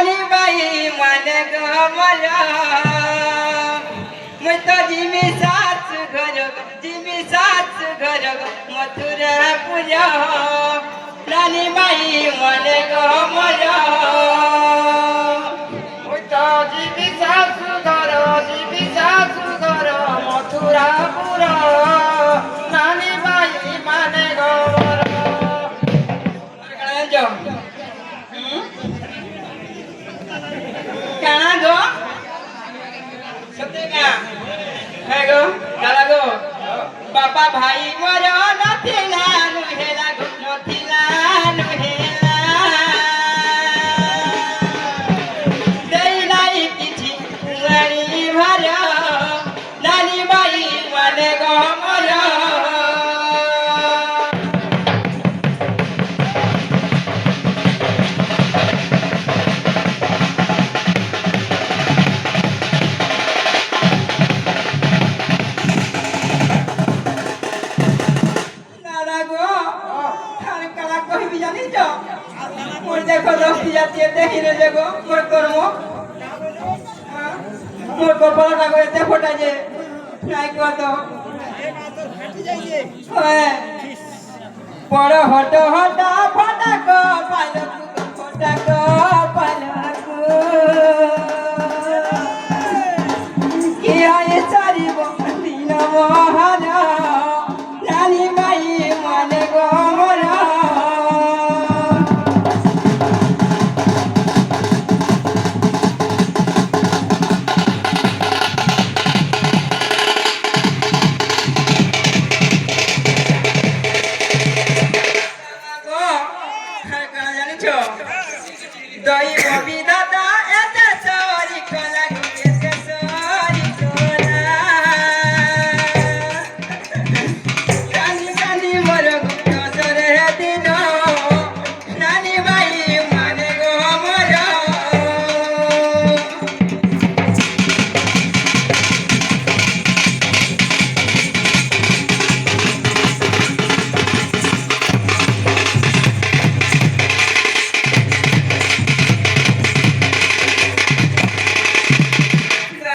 नानी बाई मन ग मला मत जिमी साच घर जिमी साच घर मथुरा पूजा नानी बाई मन ग मला जिबी सासू घर मथुरा पुरा नानी बाई माने गौर काना गो सत्य का है गो काला गो बापा भाई मोर नथिला नुहेला गो नथिला नुहेला देई नाही किछि वाणी भर नानी बाई माने गो मोर देखो दोस्ती जाती है देखी रे जगो मोर कर्म मोर कपाल लागो एते फटा जे নাই কত বড় হট হটা ফটাক পালক ফটাক পালক কি আয়ে চারিব দিন মহানা নানি মাই মানে গমরা দই বিধাতা